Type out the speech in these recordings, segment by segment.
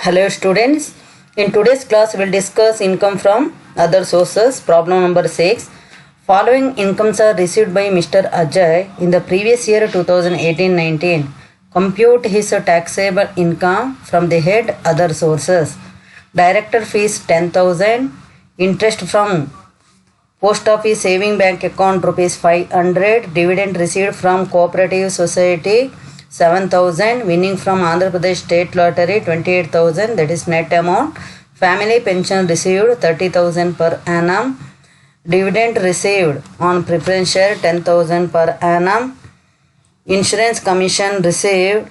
Hello students, in today's class we will discuss income from other sources. Problem number 6. Following incomes are received by Mr. Ajay in the previous year 2018-19. Compute his taxable income from the head other sources. Director fees 10,000, interest from post office saving bank account rupees 500, dividend received from cooperative society 7,000, winning from Andhra Pradesh State Lottery 28,000, that is net amount. Family pension received 30,000 per annum. Dividend received on preference share 10,000 per annum. Insurance commission received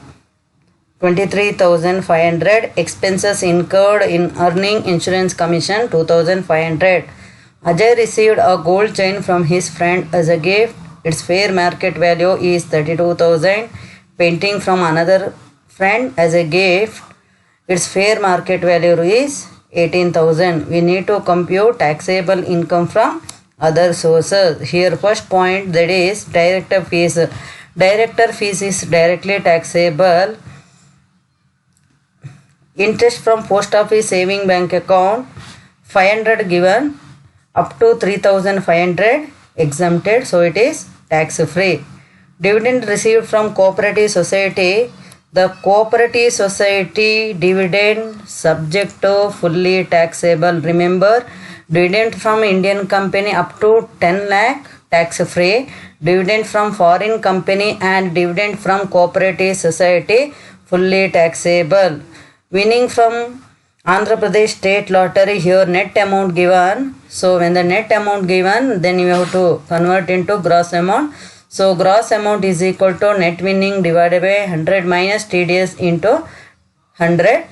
23,500. Expenses incurred in earning insurance commission 2,500. Ajay received a gold chain from his friend as a gift. Its fair market value is 32,000. Painting from another friend as a gift. Its fair market value is 18,000. We need to compute taxable income from other sources. Here first point, that is director fees. Director fees is directly taxable. Interest from post office saving bank account 500 given, up to 3,500 exempted, so it is tax free. Dividend received from cooperative society. The cooperative society dividend subject to fully taxable. Remember, dividend from Indian company up to 10 lakh tax free. Dividend from foreign company and dividend from cooperative society fully taxable. Winning from Andhra Pradesh State Lottery, here net amount given. So when the net amount given, then you have to convert into gross amount. So gross amount is equal to net winning divided by 100 minus TDS into 100.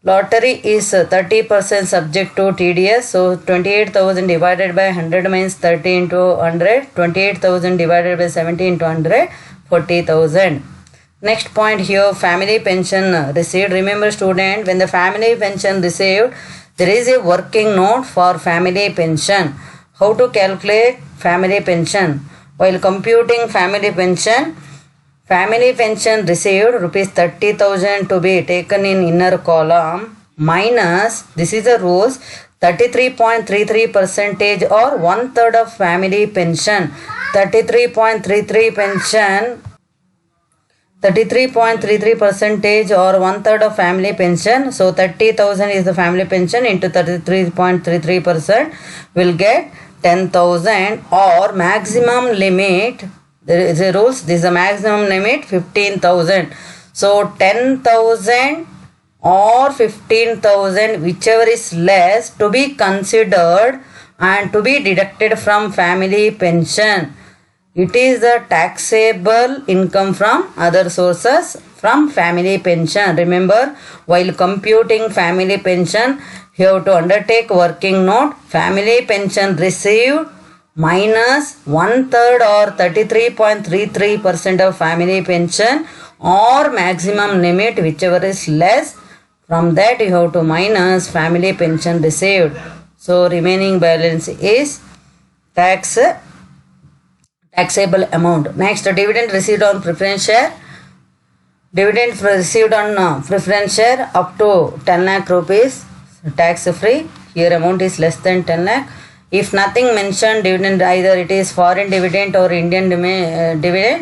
Lottery is 30% subject to TDS. So 28,000 divided by 100 means 30 into 100. 28,000 divided by 70 into 100, 40,000. Next point here, family pension received. Remember student, when the family pension received, there is a working note for family pension. How to calculate family pension? While computing family pension received rupees 30,000 to be taken in inner column minus, this is the rules, 33.33 percentage or 1/3 of family pension. 33.33 pension, 33.33 percentage or 1/3 of family pension. So 30,000 is the family pension into 33.33% will get 10,000, or maximum limit, there is a rules, this is a maximum limit 15,000. So 10,000 or 15,000, whichever is less, to be considered and to be deducted from family pension. It is the taxable income from other sources from family pension. Remember, while computing family pension, you have to undertake working note. Family pension received minus 1/3 or 33.33% of family pension, or maximum limit, whichever is less. From that you have to minus family pension received. So remaining balance is taxable amount. Next, dividend received on preference share. Dividend received on preference share up to 10 lakh rupees tax free. Here amount is less than 10 lakh. If nothing mentioned, dividend either it is foreign dividend or Indian dividend,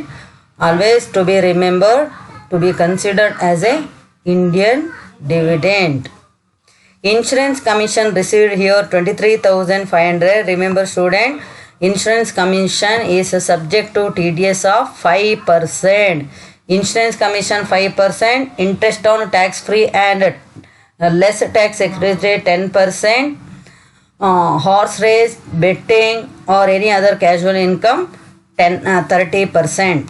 always to be remembered to be considered as a Indian dividend. Insurance commission received here 23,500. Remember student, insurance commission is subject to TDS of 5%. Insurance commission 5%, interest on tax free and less tax rate 10%, horse race, betting or any other casual income 30%.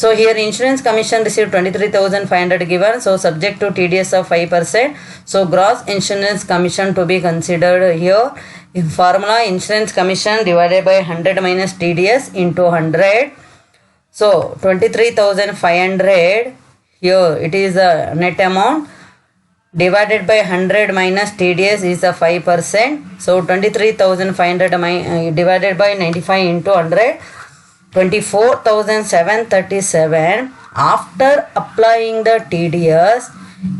So here insurance commission received 23,500 given, so subject to TDS of 5%. So gross insurance commission to be considered here. In formula, insurance commission divided by 100 minus TDS into 100. So 23,500, here it is a net amount, divided by 100 minus TDS is a 5%. So 23,500 divided by 95 into 100, 24,737. After applying the TDS,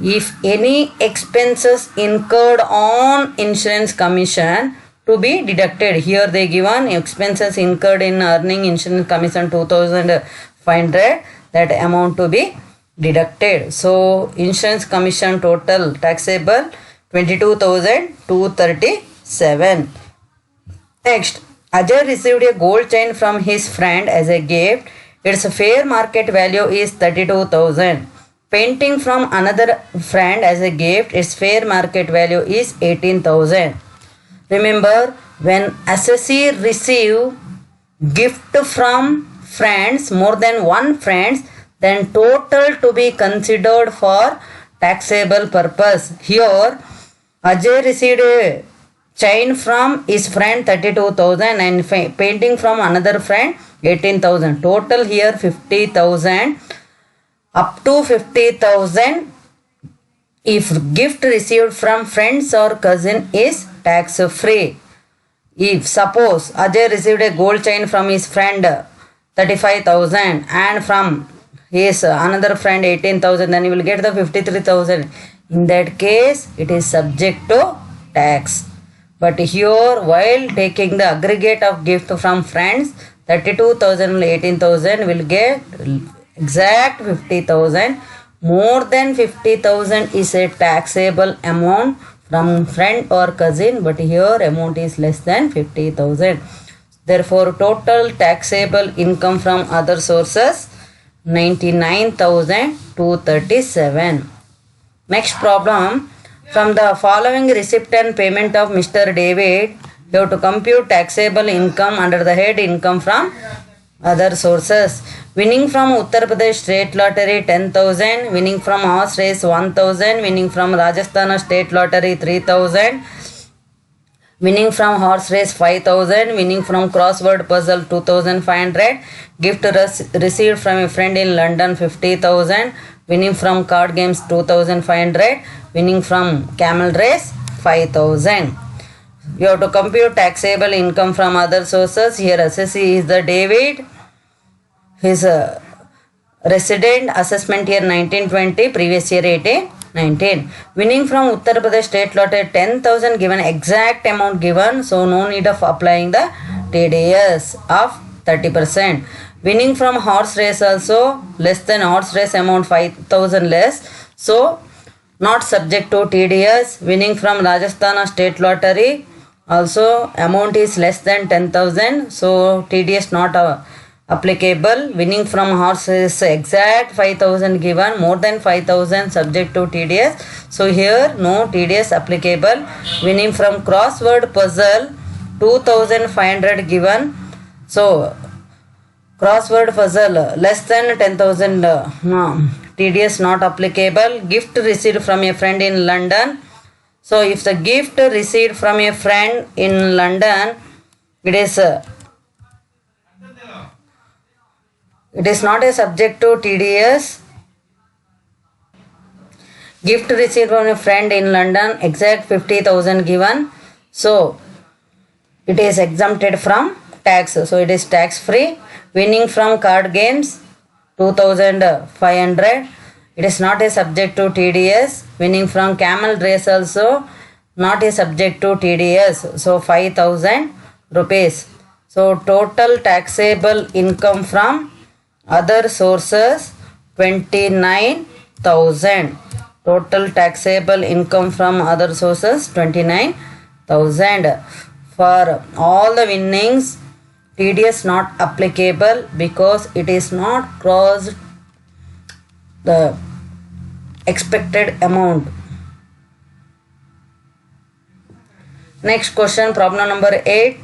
if any expenses incurred on insurance commission to be deducted. Here they given expenses incurred in earning insurance commission 2500, that amount to be deducted. So insurance commission total taxable 22,237. Next, Ajay received a gold chain from his friend as a gift. Its fair market value is 32,000. Painting from another friend as a gift, its fair market value is 18,000. Remember, when assessee receive gift from friends, more than one friends, then total to be considered for taxable purpose. Here, Ajay received a chain from his friend 32,000 and painting from another friend 18,000. Total here 50,000. Up to 50,000 if gift received from friends or cousin is tax free. If suppose Ajay received a gold chain from his friend 35,000 and from his another friend 18,000, then he will get the 53,000. In that case, it is subject to tax. But here, while taking the aggregate of gift from friends, 32,000 and 18,000 will get exact 50,000. More than 50,000 is a taxable amount from friend or cousin, but here amount is less than 50,000. Therefore, total taxable income from other sources 99,237. Next problem. From the following receipt and payment of Mr. David, you have to compute taxable income under the head income from other sources. Winning from Uttar Pradesh State Lottery 10,000, winning from horse race 1,000, winning from Rajasthan State Lottery 3,000, winning from horse race 5,000, winning from crossword puzzle 2,500, gift received from a friend in London 50,000, winning from card games 2,500, winning from camel race 5,000. You have to compute taxable income from other sources. Here assessee is the David. His resident, assessment year 1920, previous year 1819. Winning from Uttar Pradesh State Lottery 10,000, given exact amount given, so no need of applying the TDS of 30%. Winning from horse race also less than horse race amount 5,000 less, so not subject to TDS. Winning from Rajasthan State Lottery also amount is less than 10,000, so TDS not applicable. Winning from horse is exact 5,000 given, more than 5,000 subject to TDS, so here no TDS applicable. Winning from crossword puzzle 2,500 given, so crossword puzzle less than 10,000 TDS not applicable. Gift received from a friend in London, so if the gift received from a friend in London, it is not a subject to TDS. Gift received from a friend in London, exact 50,000 given, so it is exempted from tax, so it is tax free. Winning from card games 2,500, it is not a subject to TDS. Winning from camel race also not a subject to TDS, so 5,000 rupees. So total taxable income from other sources 29,000. Total taxable income from other sources 29,000. For all the winnings, TDS not applicable because it is not crossed the expected amount. Next question, problem number 8.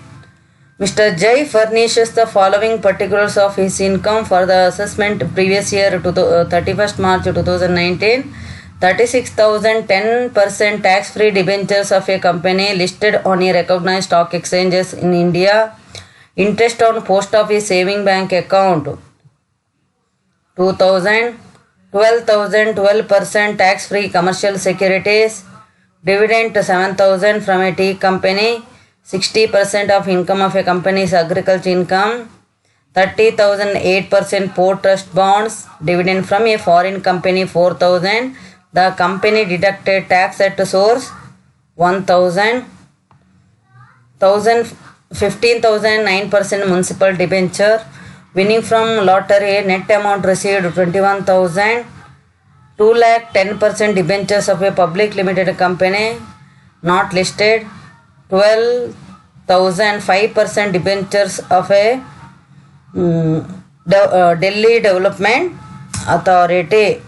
Mr. Jai furnishes the following particulars of his income for the assessment previous year to 31st March 2019. 36,000 10% tax-free debentures of a company listed on a recognized stock exchanges in India. Interest on post office saving bank account 2,000. 12,000 12% tax-free commercial securities. Dividend 7,000 from a tea company. 60% of income of a company's agriculture income. 30,000 8% port trust bonds. Dividend from a foreign company 4,000. The company deducted tax at source 1,000, 15,000 9% municipal debenture. Winning from lottery, net amount received 21,000. 2 lakh 10% debentures of a public limited company not listed. 12,000 5% debentures of a Delhi Development Authority.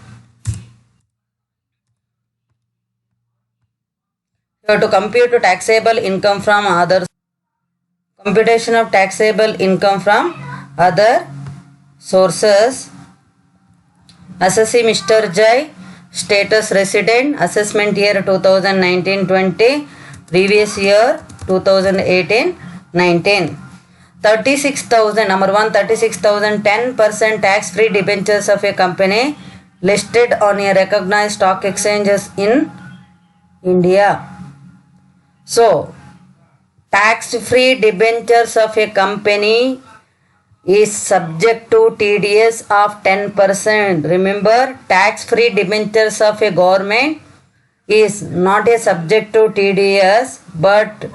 You have to compute taxable income from other. Computation of taxable income from other sources. Assessee Mr. Jai, status resident, assessment year 2019-20, previous year 2018-19. 36,000, number 1, 36,000 10% tax free debentures of a company listed on a recognized stock exchanges in India. So, tax free debentures of a company is subject to TDS of 10%. Remember, tax free debentures of a government is not a subject to TDS, but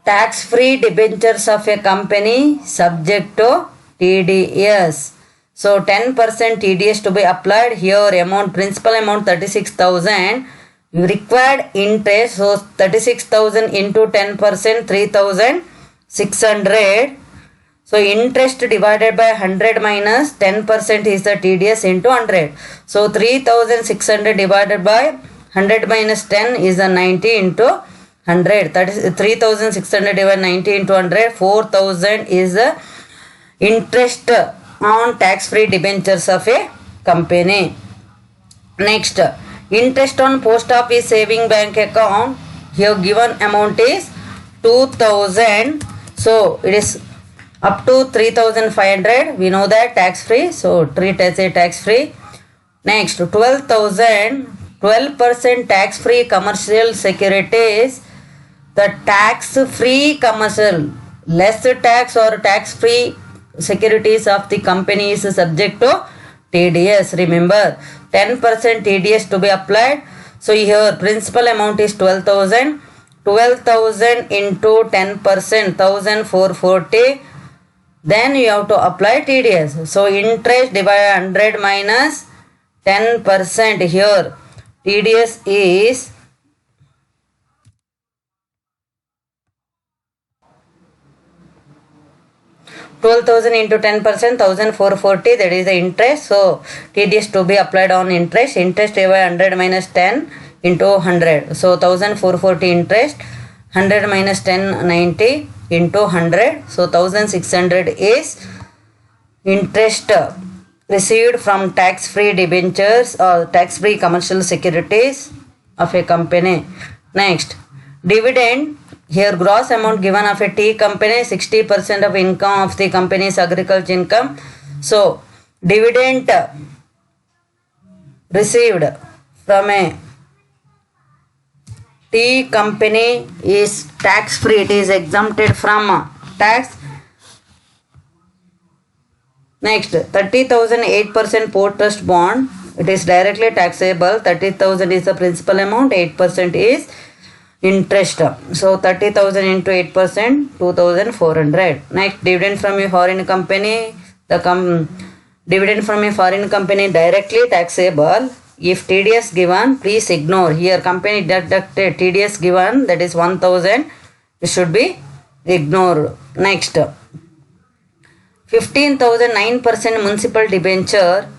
tax free debentures of a company subject to TDS. So 10% TDS to be applied. Here amount, principal amount 36,000. Required interest, so 36,000 into 10%, 3,600. So interest divided by 100 minus 10% is the TDS into 100. So 3,600 divided by 100 minus 10 is the 90 into 100. That is 3,600 divided 90 into 100. 4,000 is the interest on tax free debentures of a company. Next, interest on post office saving bank account. Here given amount is 2,000. So it is up to 3,500. We know that tax free. So treat as a tax free. Next, 12,000. 12% tax free commercial securities. The tax free commercial, less tax or tax free securities of the company is subject to TDS. Remember, 10% TDS to be applied. So here principal amount is 12,000. 12,000 into 10%, 1,440. Then you have to apply TDS. So interest divided 100 minus 10%. Here TDS is 12,000 into 10%, 1,440. That is the interest. So TDS to be applied on interest. Interest divided 100 minus 10 into 100. So 1,440 interest. 100 minus 10, 90 into 100. So 1,600 is interest received from tax free debentures or tax free commercial securities of a company. Next, dividend. Here gross amount given of a tea company, 60% of income of the company's agriculture income. So dividend received from a tea company is tax free. It is exempted from tax. Next, 30,000 8% port trust bond. It is directly taxable. 30,000 is the principal amount. 8% is interest. So 30,000 into 8%, 2,400. Next, dividend from a foreign company. The dividend from a foreign company directly taxable. If TDS given, please ignore. Here company deducted TDS given, that is 1,000. It should be ignored. Next, 15,000 9% municipal debenture.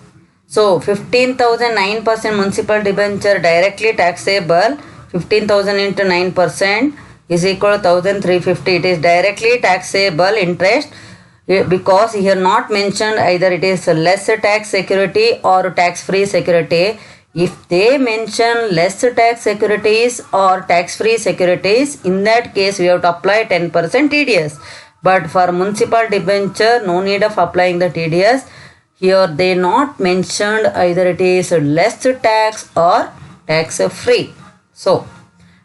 So 15,000 9% municipal debenture directly taxable. 15,000 into 9% is equal to 1,350. It is directly taxable interest because here not mentioned either it is less tax security or tax free security. If they mention less tax securities or tax free securities, in that case we have to apply 10% TDS. But for municipal debenture, no need of applying the TDS. Here they not mentioned either it is less tax or tax free. So,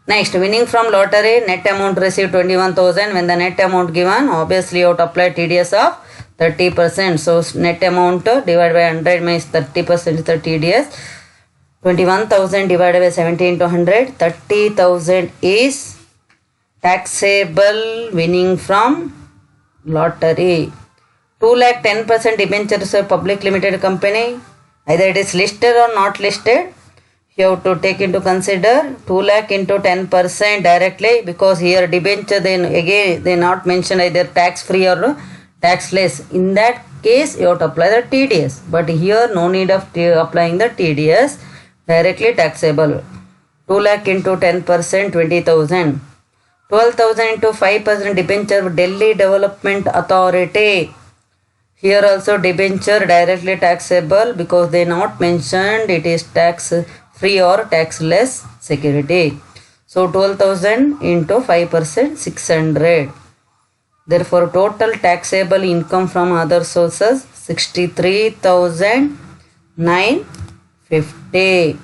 next, winning from lottery, net amount received 21,000. When the net amount given, obviously you have to apply TDS of 30%. So, net amount divided by 100 means 30% is the TDS. 21,000 divided by 70 into 100, 30,000 is taxable winning from lottery. 2 lakh 10% debentures of public limited company, either it is listed or not listed. You have to take into consider 2 lakh into 10% directly, because here debenture, then again they not mention either tax free or taxless. In that case you have to apply the TDS, but here no need of applying the TDS, directly taxable. 2 lakh into 10%, 20,000. 12,000 into 5% debenture of Delhi Development Authority. Here also debenture directly taxable, because they not mentioned it is tax free or taxless security. So 12,000 into 5%, 600. Therefore total taxable income from other sources 63,950.